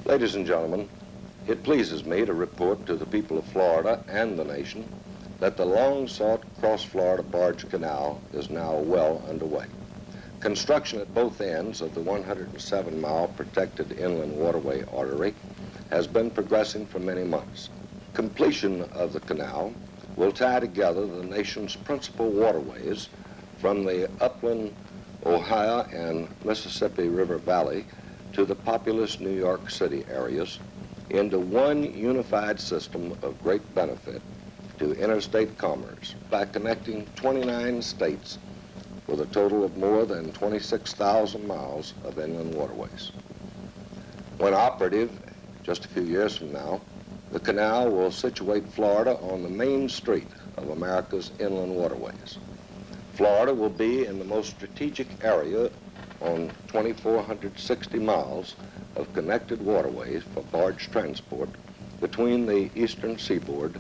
Ladies and gentlemen, it pleases me to report to the people of Florida and the nation that the long-sought cross-Florida barge canal is now well underway. Construction at both ends of the 107-mile protected inland waterway artery has been progressing for many months. Completion of the canal will tie together the nation's principal waterways from the upland Ohio and Mississippi River Valley to the populous New York City areas into one unified system of great benefit to interstate commerce by connecting 29 states with a total of more than 26,000 miles of inland waterways. When operative, just a few years from now, the canal will situate Florida on the main street of America's inland waterways. Florida will be in the most strategic area on 2,460 miles of connected waterways for barge transport between the eastern seaboard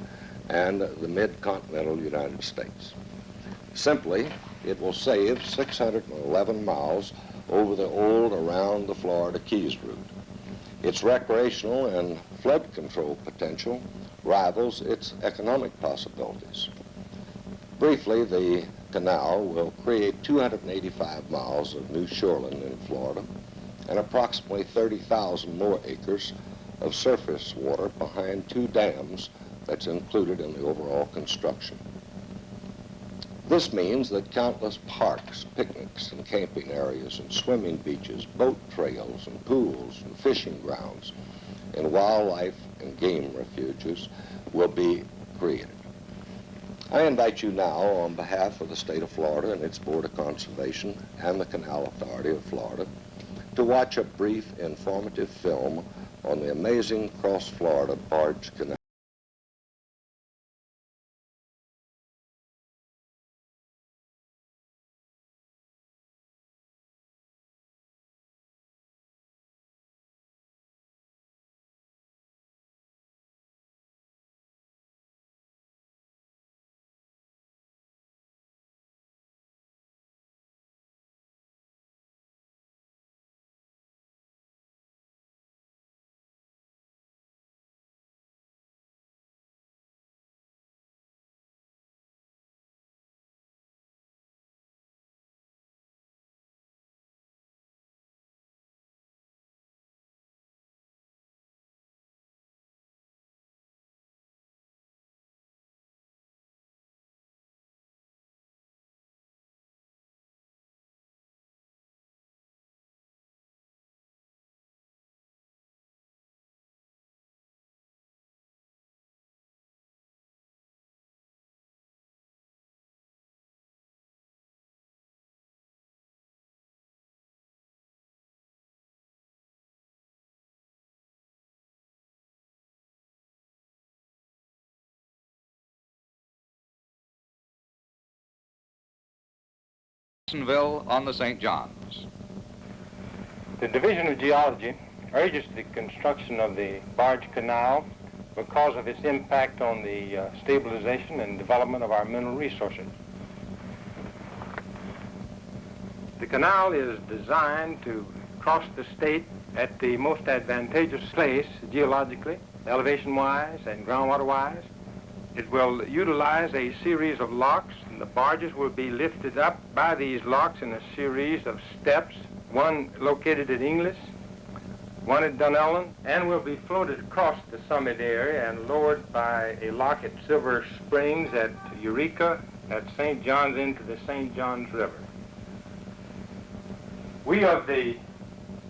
and the mid-continental United States. Simply, it will save 611 miles over the old around the Florida Keys route. Its recreational and flood control potential rivals its economic possibilities. Briefly, the canal will create 285 miles of new shoreline in Florida and approximately 30,000 more acres of surface water behind two dams that's included in the overall construction. This means that countless parks, picnics, and camping areas, and swimming beaches, boat trails, and pools, and fishing grounds, and wildlife and game refuges will be created. I invite you now, on behalf of the state of Florida and its Board of Conservation and the Canal Authority of Florida, to watch a brief, informative film on the amazing cross-Florida barge canal. Jacksonville on the St. Johns. The Division of Geology urges the construction of the barge canal because of its impact on the stabilization and development of our mineral resources. The canal is designed to cross the state at the most advantageous place geologically, elevation-wise and groundwater-wise. It will utilize a series of locks, and the barges will be lifted up by these locks in a series of steps, one located at Inglis, one at Dunellen, and will be floated across the summit area and lowered by a lock at Silver Springs, at Eureka, at St. John's into the St. John's River. We of the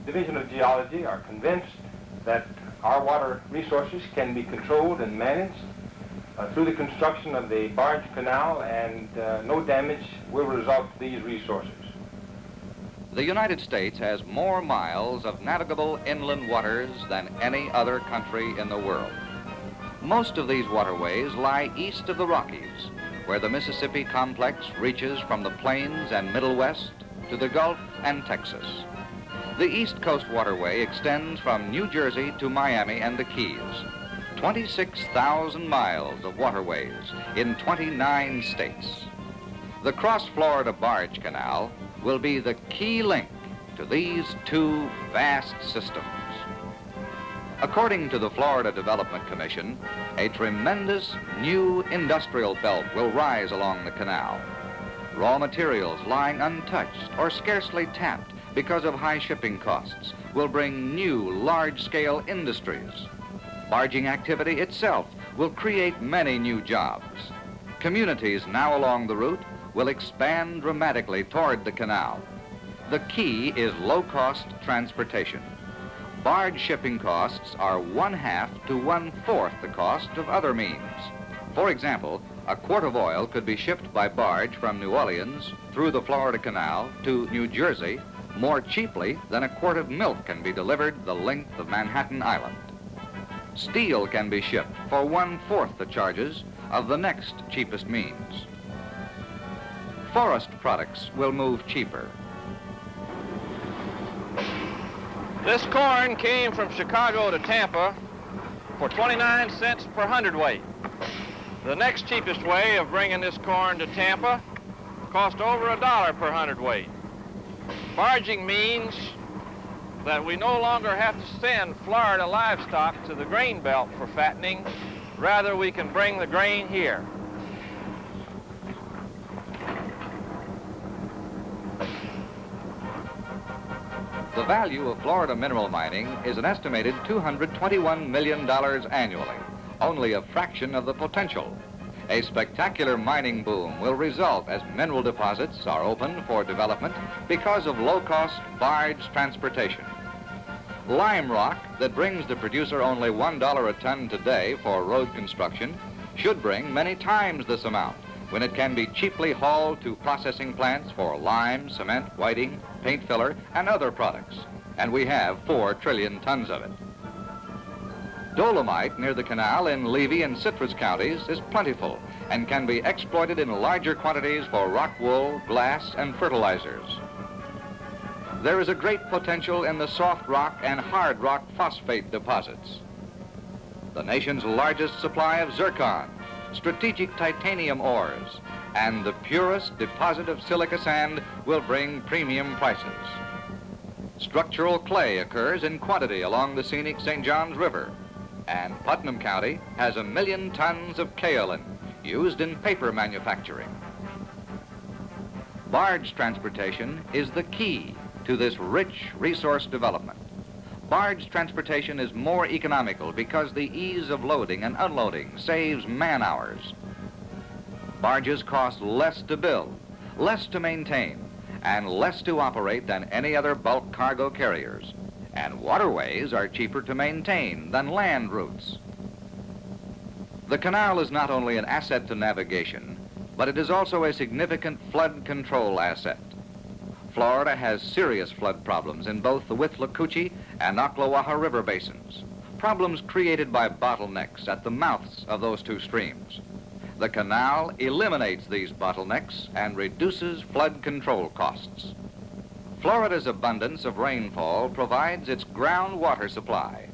Division of Geology are convinced that our water resources can be controlled and managed through the construction of the barge canal, and no damage will result to these resources. The United States has more miles of navigable inland waters than any other country in the world. Most of these waterways lie east of the Rockies, where the Mississippi complex reaches from the plains and Middle West to the Gulf and Texas. The East Coast Waterway extends from New Jersey to Miami and the Keys. 26,000 miles of waterways in 29 states. The cross-Florida barge canal will be the key link to these two vast systems. According to the Florida Development Commission, a tremendous new industrial belt will rise along the canal. Raw materials lying untouched or scarcely tapped because of high shipping costs will bring new large-scale industries. Barging activity itself will create many new jobs. Communities now along the route will expand dramatically toward the canal. The key is low-cost transportation. Barge shipping costs are 1/2 to 1/4 the cost of other means. For example, a quart of oil could be shipped by barge from New Orleans through the Florida Canal to New Jersey more cheaply than a quart of milk can be delivered the length of Manhattan Island. Steel can be shipped for 1/4 the charges of the next cheapest means. Forest products will move cheaper. This corn came from Chicago to Tampa for 29 cents per hundredweight. The next cheapest way of bringing this corn to Tampa cost over $1 per hundredweight. Barging means that we no longer have to send Florida livestock to the grain belt for fattening. Rather, we can bring the grain here. The value of Florida mineral mining is an estimated $221 million annually, only a fraction of the potential. A spectacular mining boom will result as mineral deposits are opened for development because of low-cost barge transportation. Lime rock that brings the producer only $1 a ton today for road construction should bring many times this amount when it can be cheaply hauled to processing plants for lime, cement, whiting, paint filler, and other products. And we have 4 trillion tons of it. Dolomite near the canal in Levy and Citrus counties is plentiful and can be exploited in larger quantities for rock wool, glass, and fertilizers. There is a great potential in the soft rock and hard rock phosphate deposits. The nation's largest supply of zircon, strategic titanium ores, and the purest deposit of silica sand will bring premium prices. Structural clay occurs in quantity along the scenic St. Johns River, and Putnam County has 1 million tons of kaolin used in paper manufacturing. Barge transportation is the key to this rich resource development. Barge transportation is more economical because the ease of loading and unloading saves man-hours. Barges cost less to build, less to maintain, and less to operate than any other bulk cargo carriers. And waterways are cheaper to maintain than land routes. The canal is not only an asset to navigation, but it is also a significant flood control asset. Florida has serious flood problems in both the Withlacoochee and Ocklawaha River basins, problems created by bottlenecks at the mouths of those two streams. The canal eliminates these bottlenecks and reduces flood control costs. Florida's abundance of rainfall provides its groundwater supply.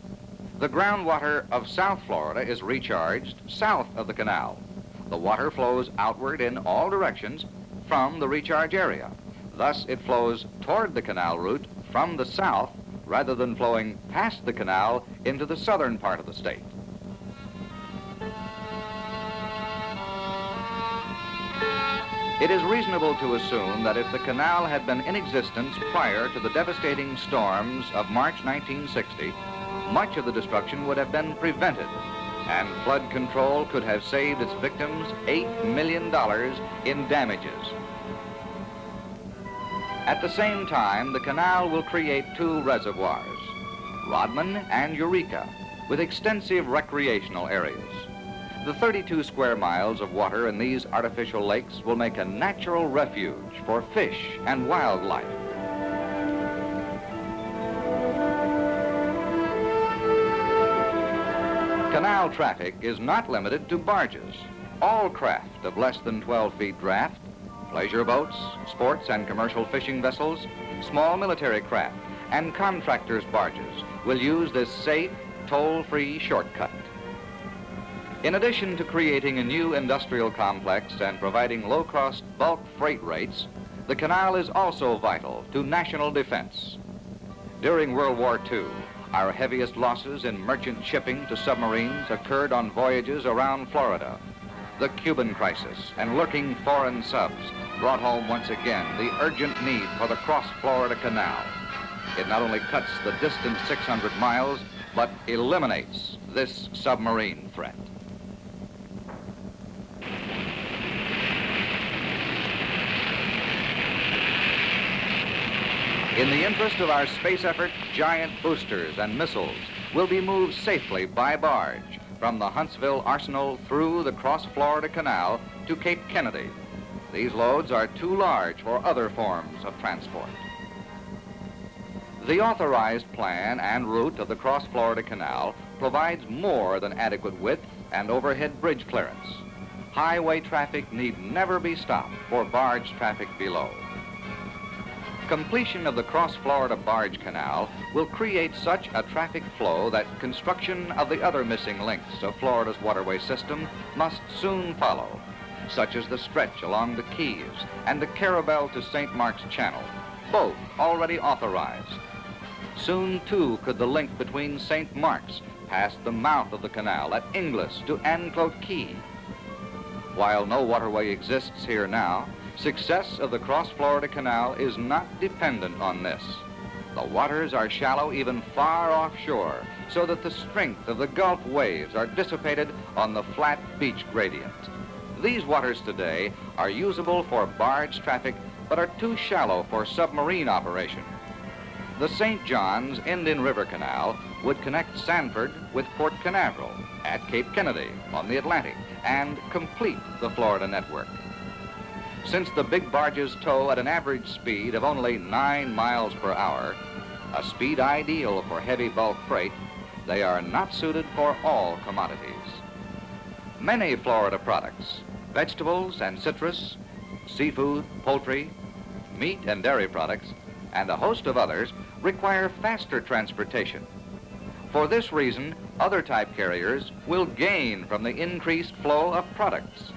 The groundwater of South Florida is recharged south of the canal. The water flows outward in all directions from the recharge area. Thus, it flows toward the canal route from the south rather than flowing past the canal into the southern part of the state. It is reasonable to assume that if the canal had been in existence prior to the devastating storms of March 1960, much of the destruction would have been prevented, and flood control could have saved its victims $8 million in damages. At the same time, the canal will create 2 reservoirs, Rodman and Eureka, with extensive recreational areas. The 32 square miles of water in these artificial lakes will make a natural refuge for fish and wildlife. Canal traffic is not limited to barges. All craft of less than 12 feet draft, pleasure boats, sports and commercial fishing vessels, small military craft, and contractors' barges will use this safe, toll-free shortcut. In addition to creating a new industrial complex and providing low-cost bulk freight rates, the canal is also vital to national defense. During World War II, Our heaviest losses in merchant shipping to submarines occurred on voyages around Florida. The Cuban crisis and lurking foreign subs brought home once again the urgent need for the cross-Florida Canal. It not only cuts the distance 600 miles, but eliminates this submarine threat. In the interest of our space effort, giant boosters and missiles will be moved safely by barge from the Huntsville Arsenal through the cross-Florida Canal to Cape Kennedy. These loads are too large for other forms of transport. The authorized plan and route of the cross-Florida Canal provides more than adequate width and overhead bridge clearance. Highway traffic need never be stopped for barge traffic below. Completion of the cross-Florida barge canal will create such a traffic flow that construction of the other missing links of Florida's waterway system must soon follow, such as the stretch along the Keys and the Carabel to St. Mark's Channel, both already authorized. Soon, too, could the link between St. Mark's past the mouth of the canal at Inglis to Anclote Key. While no waterway exists here now, success of the cross-Florida Canal is not dependent on this. The waters are shallow even far offshore, so that the strength of the Gulf waves are dissipated on the flat beach gradient. These waters today are usable for barge traffic, but are too shallow for submarine operation. The St. John's Indian River Canal would connect Sanford with Port Canaveral at Cape Kennedy on the Atlantic and complete the Florida network. Since the big barges tow at an average speed of only 9 miles per hour, a speed ideal for heavy bulk freight, they are not suited for all commodities. Many Florida products, vegetables and citrus, seafood, poultry, meat and dairy products, and a host of others require faster transportation. For this reason, other type carriers will gain from the increased flow of products.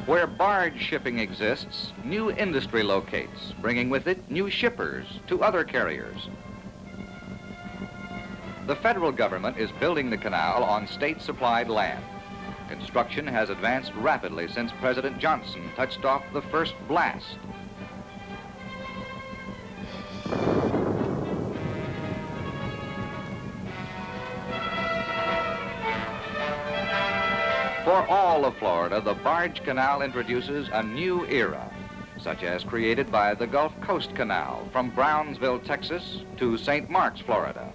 Where barge shipping exists, new industry locates, bringing with it new shippers to other carriers. The federal government is building the canal on state-supplied land. Construction has advanced rapidly since President Johnson touched off the first blast. For all of Florida, the barge canal introduces a new era, such as created by the Gulf Coast Canal from Brownsville, Texas to St. Mark's, Florida.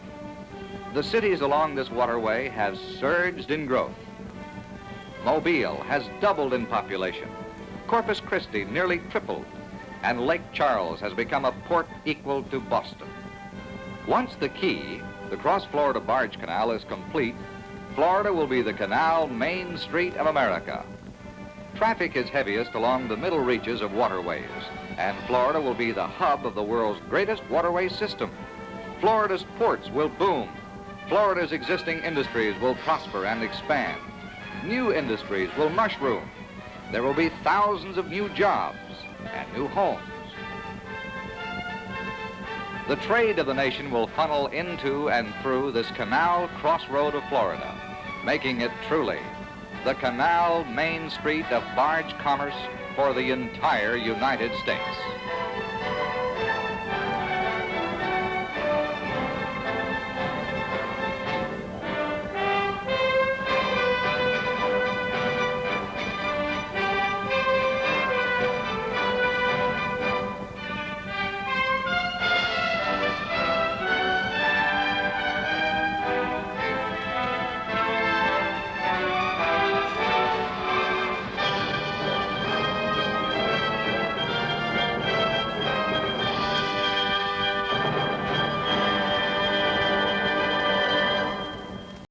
The cities along this waterway have surged in growth. Mobile has doubled in population. Corpus Christi nearly tripled, and Lake Charles has become a port equal to Boston. Once the key, the cross-Florida barge canal, is complete, Florida will be the canal main street of America. Traffic is heaviest along the middle reaches of waterways, and Florida will be the hub of the world's greatest waterway system. Florida's ports will boom. Florida's existing industries will prosper and expand. New industries will mushroom. There will be thousands of new jobs and new homes. The trade of the nation will funnel into and through this canal crossroad of Florida, making it truly the canal main street of barge commerce for the entire United States.